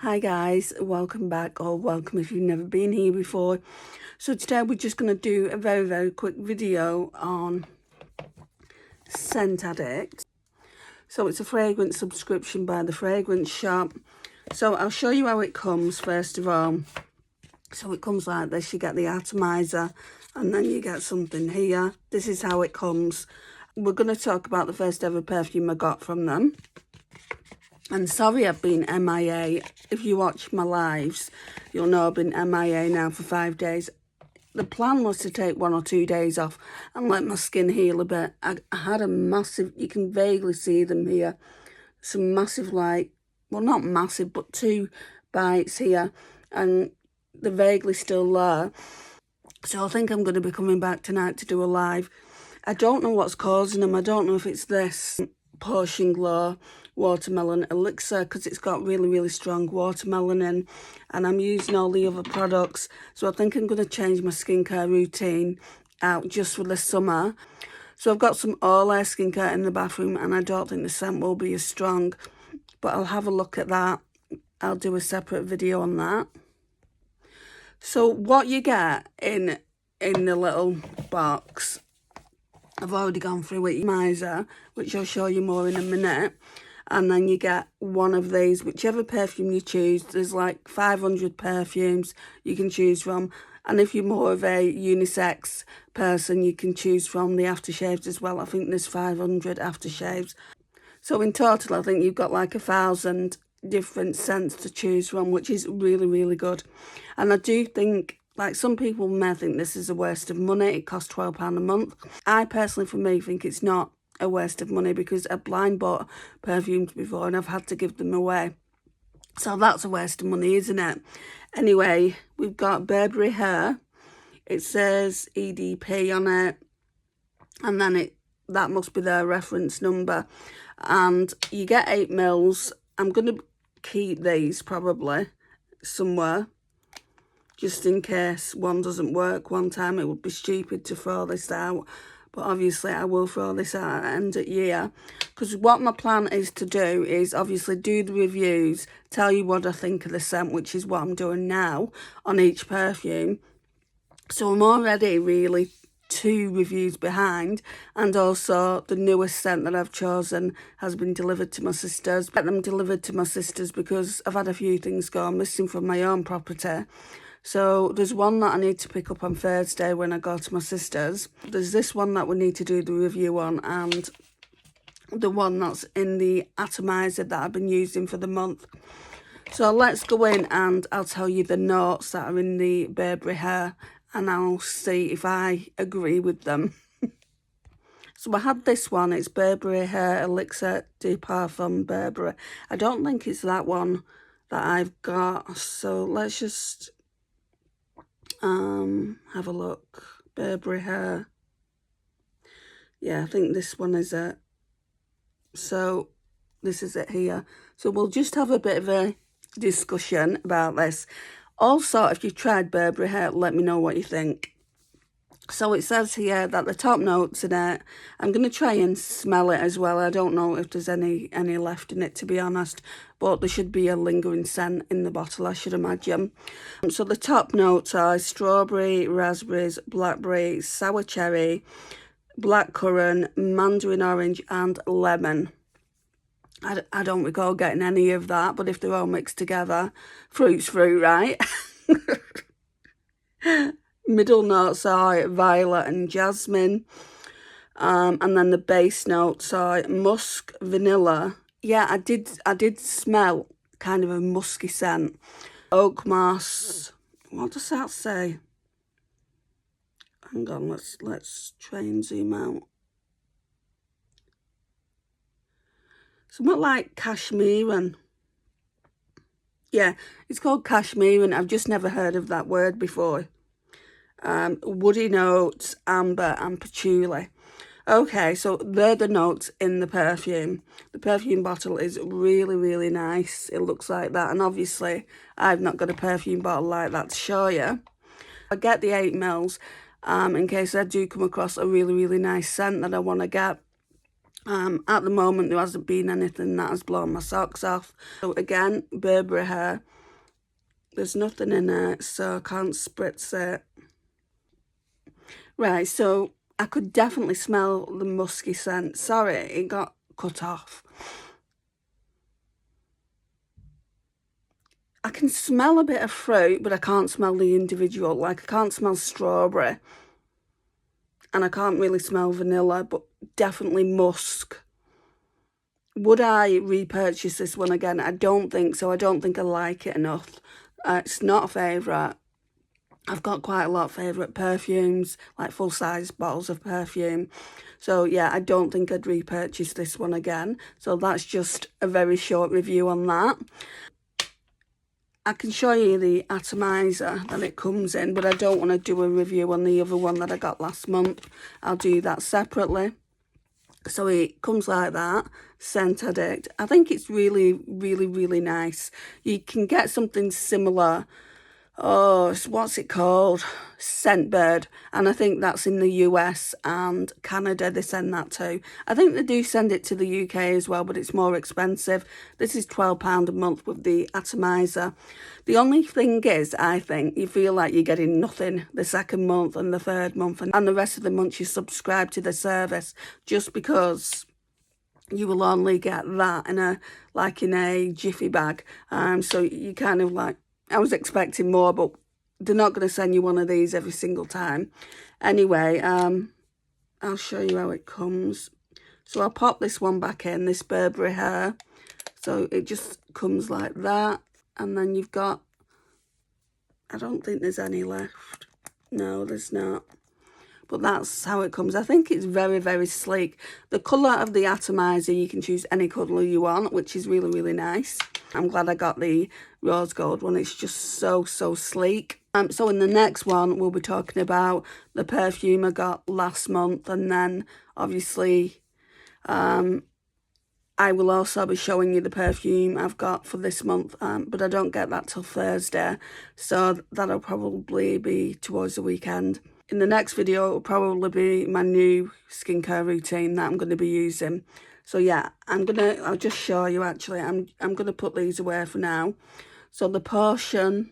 Hi guys, welcome back, or welcome if you've never been here before. So today we're just going to do a very quick video on Scent Addict. So it's a fragrance subscription by the fragrance shop. So I'll show you how it comes first of all. So it comes like this. You get the atomizer and then you get something here. This is how it comes. We're going to talk about the first ever perfume I got from them. And sorry I've been MIA. If you watch my lives, you'll know I've been MIA now for 5 days. The plan was to take 1 or 2 days off and let my skin heal a bit. I had a massive, you can vaguely see them here, some massive, like, well, not massive, but 2 bites here. And they're vaguely still there. So I think I'm going to be coming back tonight to do a live. I don't know what's causing them. I don't know if it's this Potion Glow watermelon elixir, because it's got really strong watermelon in, and I'm using all the other products. So I think I'm going to change my skincare routine out just for the summer. So I've got some all-air skincare in the bathroom, and I don't think the scent will be as strong, but I'll have a look at that. I'll do a separate video on that. So what you get in the little box, I've already gone through it, Atomiser, which I'll show you more in a minute. And then you get one of these, whichever perfume you choose. There's like 500 perfumes you can choose from. And if you're more of a unisex person, you can choose from the aftershaves as well. I think there's 500 aftershaves. So in total, I think you've got like 1,000 different scents to choose from, which is really good. And I do think, like, some people may think this is a waste of money. It costs £12 a month. I personally, for me, think it's not a waste of money, because I've blind bought perfumes before and I've had to give them away. So that's a waste of money, isn't it? Anyway, we've got Burberry Her. It says EDP on it. And then that must be their reference number. And you get 8 mils. I'm going to keep these probably somewhere, just in case one doesn't work one time. It would be stupid to throw this out. But obviously I will throw this out at the end of the year. Because what my plan is to do is obviously do the reviews, tell you what I think of the scent, which is what I'm doing now on each perfume. So I'm already really 2 reviews behind. And also the newest scent that I've chosen has been delivered to my sisters. Get them delivered to my sisters because I've had a few things go missing from my own property. So there's one that I need to pick up on Thursday when I go to my sister's. There's this one that we need to do the review on, and the one that's in the Atomiser that I've been using for the month. So let's go in and I'll tell you the notes that are in the Burberry Her, and I'll see if I agree with them. So I had this one. It's Burberry Her Elixir de Parfum Burberry. I don't think it's that one that I've got. So let's just have a look. Burberry Her. Yeah, I think this one is it. So this is it here. So we'll just have a bit of a discussion about this. Also, if you've tried Burberry Her, let me know what you think. So it says here that the top notes in it, I'm going to try and smell it as well. I don't know if there's any left in it, to be honest, but there should be a lingering scent in the bottle, I should imagine. So the top notes are strawberry, raspberries, blackberry, sour cherry, blackcurrant, mandarin orange and lemon. I don't recall getting any of that, but if they're all mixed together, fruit's fruit, right? Middle notes are violet and jasmine. And then the base notes are musk, vanilla. Yeah, I did smell kind of a musky scent. Oak moss. What does that say? Hang on, let's try and zoom out. Something like cashmere. Yeah, it's called cashmere, and I've just never heard of that word before. Woody notes, amber and patchouli. Okay, so they're the notes in the perfume. The perfume bottle is really nice. It looks like that, and obviously I've not got a perfume bottle like that to show you. I get the 8 mils in case I do come across a really nice scent that I want to get. At the moment, there hasn't been anything that has blown my socks off. So again, Burberry Her. There's nothing in it, so I can't spritz it. Right, so I could definitely smell the musky scent. Sorry, it got cut off. I can smell a bit of fruit, but I can't smell the individual. Like, I can't smell strawberry. And I can't really smell vanilla, but definitely musk. Would I repurchase this one again? I don't think so. I don't think I like it enough. It's not a favourite. I've got quite a lot of favourite perfumes, like full-size bottles of perfume. So, yeah, I don't think I'd repurchase this one again. So that's just a very short review on that. I can show you the atomizer that it comes in, but I don't want to do a review on the other one that I got last month. I'll do that separately. So it comes like that, Scent Addict. I think it's really, really, really nice. You can get something similar. Oh, what's it called? Scentbird. And I think that's in the US and Canada, they send that to. I think they do send it to the UK as well, but it's more expensive. This is £12 a month with the Atomiser. The only thing is, I think, you feel like you're getting nothing the second month and the third month, and the rest of the month you subscribe to the service, just because you will only get that in a jiffy bag. So you kind of like, I was expecting more, but they're not going to send you one of these every single time. Anyway, I'll show you how it comes. So I'll pop this one back in, this Burberry Her. So it just comes like that. And then you've got, I don't think there's any left. No, there's not. But that's how it comes. I think it's very, very sleek. The colour of the Atomizer, you can choose any colour you want, which is really, really nice. I'm glad I got the rose gold one. It's just so, so sleek. So in the next one, we'll be talking about the perfume I got last month. And then, obviously, I will also be showing you the perfume I've got for this month. But I don't get that till Thursday. So that'll probably be towards the weekend. In the next video, it will probably be my new skincare routine that I'm going to be using. So yeah, I'll just show you actually. I'm going to put these away for now. So the Potion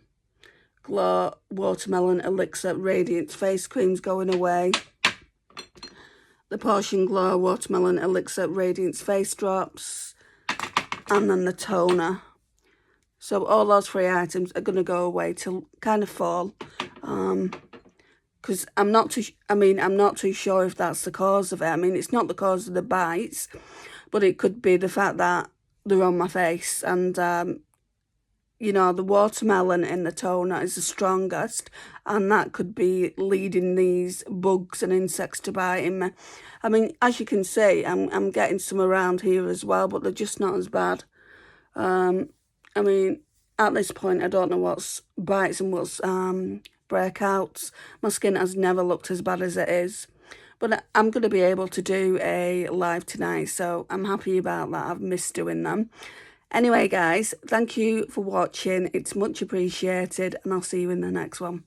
Glow Watermelon Elixir Radiance Face Cream's going away. The Potion Glow Watermelon Elixir Radiance Face Drops. And then the toner. So all those three items are going to go away till kind of fall. Because I'm not too sure if that's the cause of it. I mean, it's not the cause of the bites, but it could be the fact that they're on my face. And, you know, the watermelon in the toner is the strongest, and that could be leading these bugs and insects to biting me. I mean, as you can see, I'm getting some around here as well, but they're just not as bad. I mean, at this point, I don't know what's bites and what's breakouts. My skin has never looked as bad as it is, but I'm going to be able to do a live tonight, so I'm happy about that. I've missed doing them. Anyway guys, thank you for watching. It's much appreciated, and I'll see you in the next one.